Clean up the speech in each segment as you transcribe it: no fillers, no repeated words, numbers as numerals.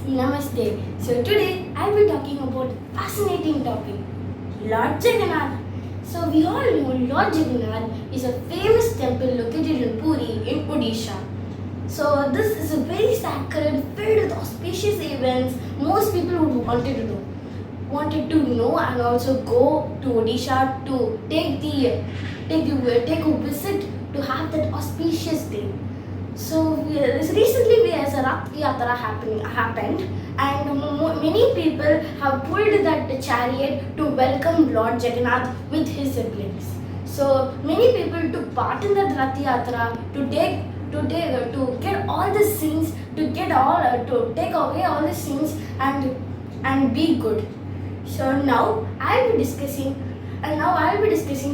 Namaste. So today I'll be talking about a fascinating topic, Lord Jagannath. So we all know Lord Jagannath is a famous temple located in Puri in Odisha. So this is a very sacred, filled with auspicious events. Most people would wanted to know and also go to Odisha to take a visit to have that auspicious day. So recently as a Rath Yatra happened and many people have pulled that chariot to welcome Lord Jagannath with his siblings. So many people took part in that Rath Yatra to get all the sins, to take away all the sins and be good. So now I'll be discussing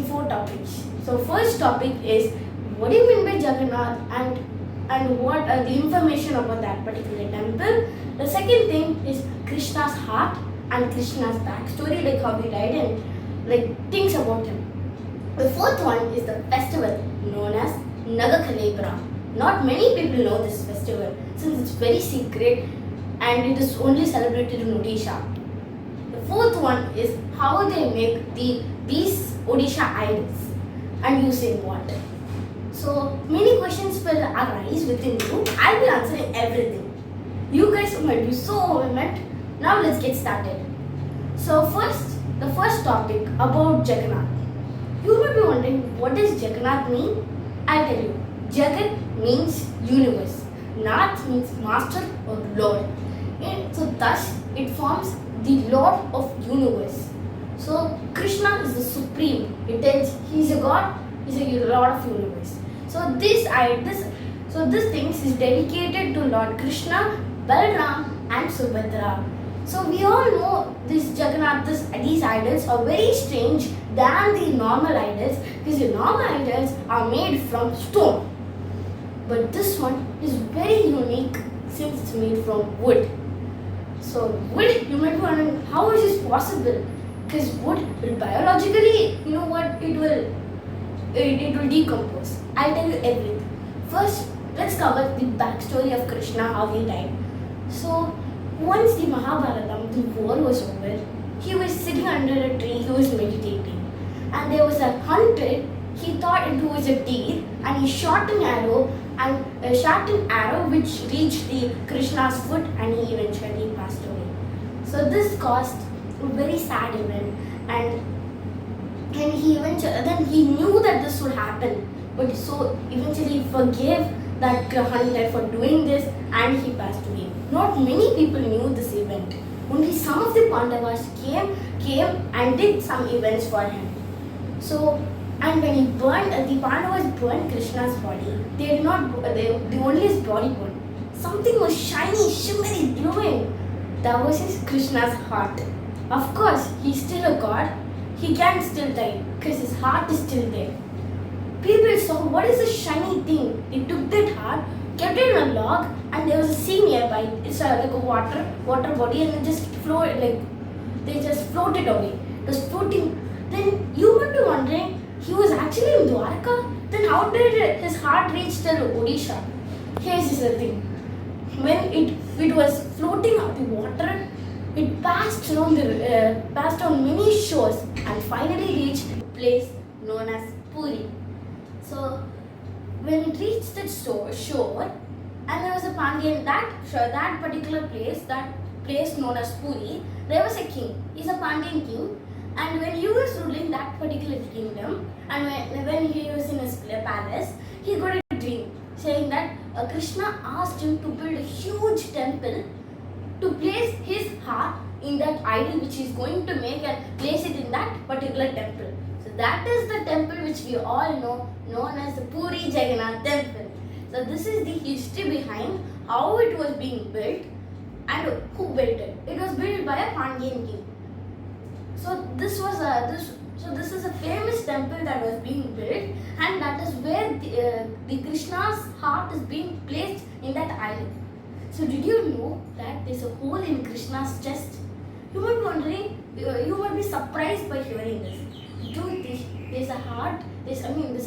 four topics. So first topic is, what do you mean by Jagannath and what are the information about that particular temple. The second thing is Krishna's heart and Krishna's backstory, like how he died and like things about him. The fourth one is the festival known as Kalevara. Not many people know this festival since it's very secret and it is only celebrated in Odisha. The fourth one is how they make these Odisha idols and using water. So many questions will arise within you. I'll be answering everything. You guys might be so overwhelmed. Now let's get started. So the first topic about Jagannath. You might be wondering, what does Jagannath mean? I'll tell you. Jagat means universe. Nath means master or lord. And so thus it forms the lord of universe. So Krishna is the supreme. It tells he is a god, he is a lord of universe. So this things is dedicated to Lord Krishna, Balram and Subhadra. So we all know these idols are very strange than the normal idols because the normal idols are made from stone. But this one is very unique since it's made from wood. So wood, you might be wondering, how is this possible? Because wood will biologically, it will decompose. I'll tell you everything. First, let's cover the backstory of Krishna, how he died. So, once the Mahabharata, the war was over, he was sitting under a tree, he was meditating. And there was a hunter, he thought it was a deer, and he shot an arrow, which reached the Krishna's foot, and he eventually passed away. So this caused a very sad event, and he knew that this would happen, but so eventually forgave that hunter for doing this and he passed away. Not many people knew this event. Only some of the Pandavas came and did some events for him. So, and when the Pandavas burned Krishna's body, they only his body burned. Something was shiny, shimmery, glowing. That was Krishna's heart. Of course, he's still a god. He can still die because his heart is still there. People saw, what is this shiny thing? They took that heart, kept it in a log, and there was a sea nearby. It's like a water body, and they just floated away. It was floating. Then you might be wondering, he was actually in Dwarka. Then how did his heart reach till Odisha? Here's the thing. When it was floating up the water, it passed on many shores and finally reached a place known as Puri. So when it reached that shore, and there was a Pandyan, that particular place, that place known as Puri, there was a king. He's a Pandyan king, and when he was ruling that particular kingdom, and when he was in his palace, he got a dream saying that Krishna asked him to build a huge temple to place his heart in that idol which he is going to make and place it in that particular temple. So that is the temple which we all know, known as the Puri Jagannath temple. So this is the history behind how it was being built and who built it. It was built by a Pandyan king. So this is a famous temple that was being built, and that is where the Krishna's heart is being placed in that idol. So did you know that there's a hole in Krishna's chest? You might be wondering, you might be surprised by hearing this. There's a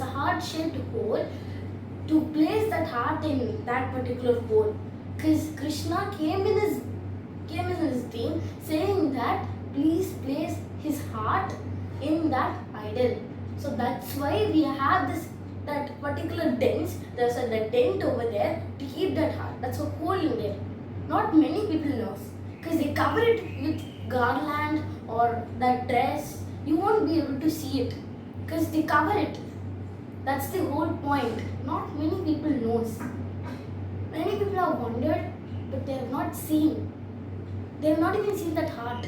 heart-shaped hole to place that heart in that particular hole. Because Krishna came in his came in his dream saying that please place his heart in that idol. So that's why we have this that particular dents. There's a the dent over there to keep that heart. That's a hole in there. Not many people knows because they cover it with garland or that dress. You won't be able to see it because they cover it. That's the whole point. Not many people knows. Many people have wondered, but they have not seen. They have not even seen that heart.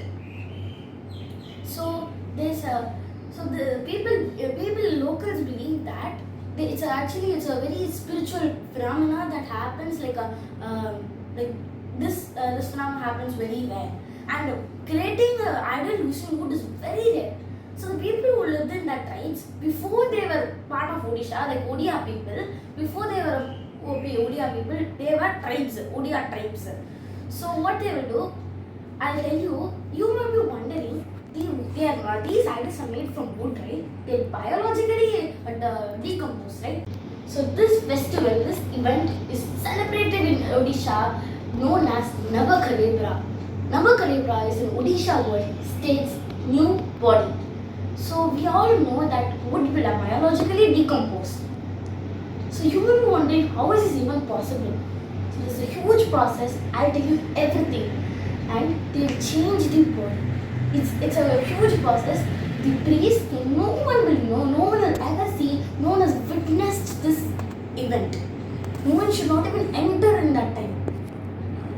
So there's a so the people locals believe that it's a very spiritual phenomena that happens like this phenomenon happens very rare, and creating an idol using wood is very rare. So the people who lived in that tribes before they were part of Odisha, like Odia people, before they were Odia people, they were tribes, Odia tribes. So what they will do, I'll tell you. You may be wondering, these idols are made from wood, right? They're biologically decomposed, right? So this festival, this event is celebrated in Odisha known as Nava. Kalevara is an Odisha word, states new body. So we all know that wood will biologically decompose. So you will be wondering, how is this even possible? So this is a huge process. I'll tell you everything, and they'll change the body. It's a huge process. The priest, no one will know, no one will ever see, no one has witnessed this event. No one should not even enter in that time.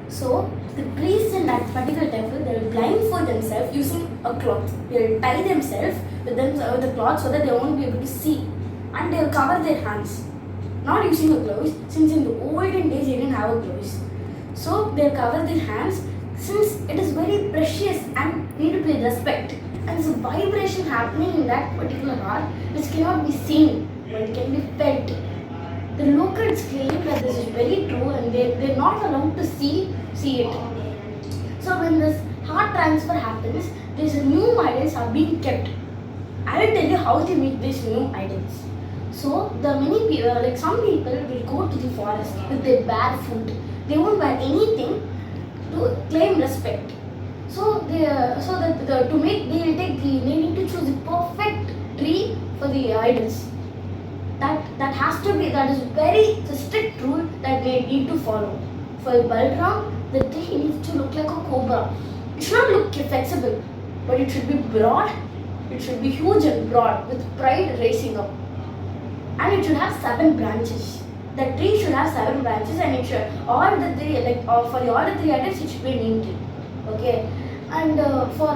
So the priests in that particular temple, they will blindfold themselves using a cloth. They will tie themselves with the cloth so that they won't be able to see, and they will cover their hands. Not using a gloves, since in the olden days they didn't have a gloves. So they will cover their hands, since it is very precious and need to be respect. And there's a vibration happening in that particular heart which cannot be seen, but it can be felt. The locals claim that this is very true, and they're not allowed to see it. So when this heart transfer happens, these new idols are being kept. I will tell you how they make these new idols. So the many people, like some people will go to the forest with their bare foot. They won't wear anything to claim respect. So they need to choose the perfect tree for the idols. That is very strict rule that they need to follow. For Balram, the tree needs to look like a cobra. It should not look flexible, but it should be broad. It should be huge and broad with pride raising up, and it should have 7 branches. The tree should have 7 branches, and it should for all the 3 items it should be a neem tree. Okay, and for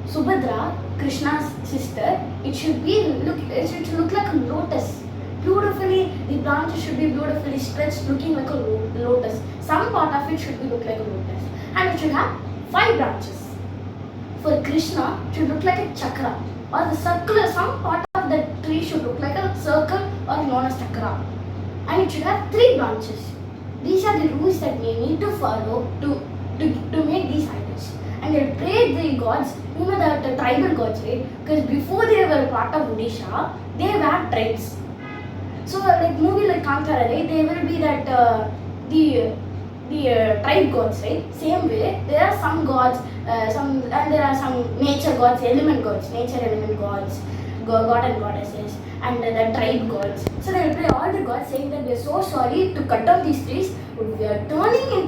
Subhadra, Krishna's sister, it should look like a lotus. Beautifully, the branches should be beautifully stretched, looking like a lotus. Some part of it should look like a lotus, and it should have 5 branches. For Krishna, it should look like a chakra, or the circular. Some part of the tree should look like a circle, or known as chakra, and it should have 3 branches. These are the rules that we need to follow to make these idols. And they pray the gods, the tribal gods, right? Because before they were part of Odisha, they were tribes. So like movie like Kantara, right? They will be that the tribe gods, right? Same way, there are some gods, and there are some nature gods, nature element gods, god and goddesses, and the tribe gods. So they will pray all the gods, saying that we are so sorry to cut down these trees, but we are turning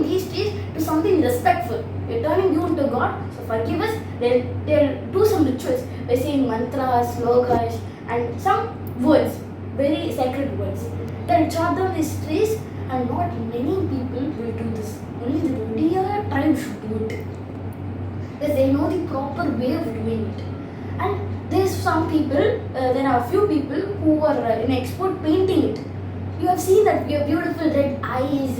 these trees to something respectful. We are turning you into God, so forgive us. They'll do some rituals by saying mantras, slogas, and some words, very sacred words. They'll chop down these trees, and not many people will do this. Only the Odia tribe should do it, because they know the proper way of doing it. And there's some people, there are a few people who are in expert painting it. You have seen that we have beautiful red eyes,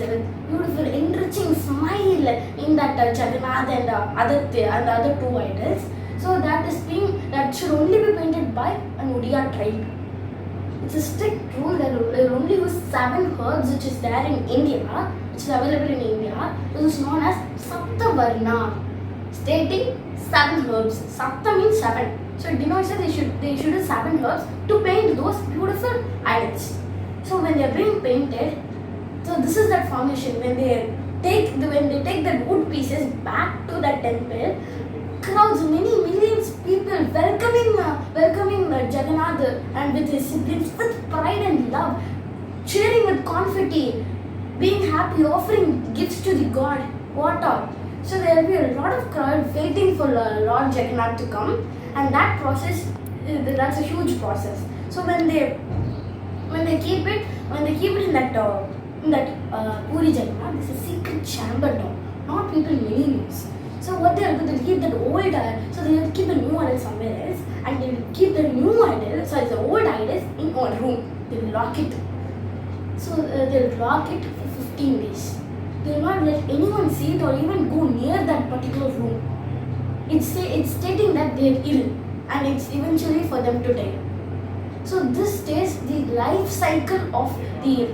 beautiful enriching smile in that Jagannath and the other 2 idols. So that should only be painted by an Odia tribe. It's a strict rule that they only use 7 herbs, which is there in India, which is available in India, which is known as Saptavarna, stating 7 herbs. Sapta means 7. So it denotes that they should use 7 herbs to paint those beautiful idols. So when they are being painted, so this is that formation. When they when they take the wood pieces back to the temple, crowds, many millions people welcoming Jagannath and with his siblings with pride and love, cheering with confetti, being happy, offering gifts to the god. What all? So there will be a lot of crowd waiting for Lord Jagannath to come, and that process, that's a huge process. So when they keep it in that Puri Jagannath, this is a secret chamber now. Not people many rooms. So what they'll do, they'll keep that old idol, so they'll keep the new idol somewhere else, and they'll keep the new idol, so it's the old idols in one room. They'll lock it. So they'll lock it for 15 days. They'll not let anyone see it or even go near that particular room. It's stating that they're ill, and it's eventually for them to die. So this states the life cycle of the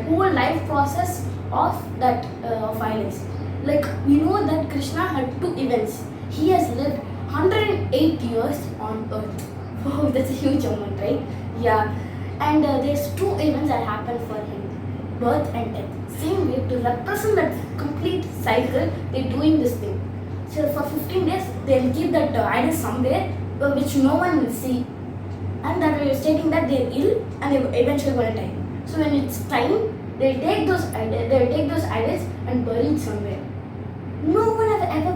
whole life process of that of idols. Like we know that Krishna had two events. He has lived 108 years on earth. Wow, that's a huge amount, right? Yeah. And there's two events that happened for him: birth and death. Same way, to represent that complete cycle, they're doing this thing. So for 15 days, they'll keep that idol somewhere which no one will see, and that we're stating that they're ill and they're eventually going to die. So when it's time, they'll take those idols and bury it somewhere. No one has ever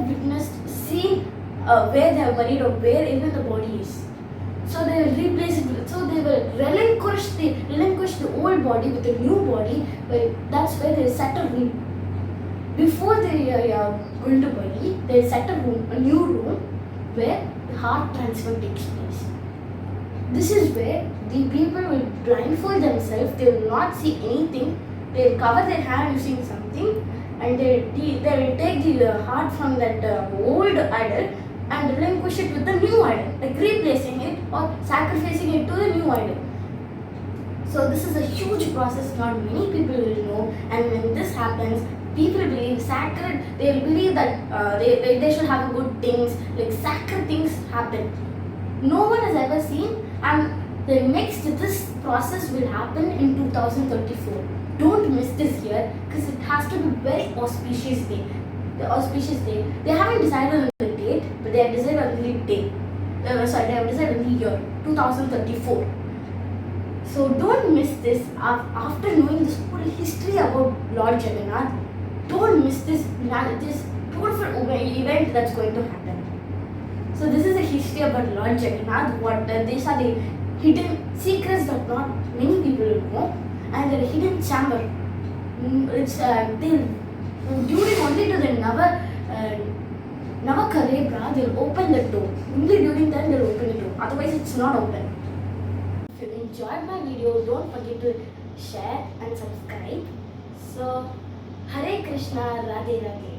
seen where they are buried or where even the body is. So they will replace it. So they will relinquish the old body with a new body. That's where they set a room. Before they are going to bury, they set a new room where the heart transfer takes place. This is where the people will blindfold themselves. They will not see anything. They will cover their hand using something, and they will take the heart from that old idol and relinquish it with the new idol, like replacing it or sacrificing it to the new idol. So this is a huge process. Not many people will know, and when this happens, people believe sacred. They will believe that they should have good things, like sacred things happen. No one has ever seen, and this process will happen in 2034. Don't miss this year, because it has to be very auspicious day. The auspicious day. They haven't decided on the date, but they have decided on the day. They have decided on the year 2034. So don't miss this. After knowing this whole history about Lord Jagannath, don't miss this beautiful event that's going to happen. So this is a history about Lord Jagannath. These are the hidden secrets that not many people will know, and the hidden chamber. During only to the Nava Kalevara, they'll open the door. Only during that they'll open the door. Otherwise, it's not open. If you enjoyed my video, don't forget to share and subscribe. So, Hare Krishna, Radhe Radhe.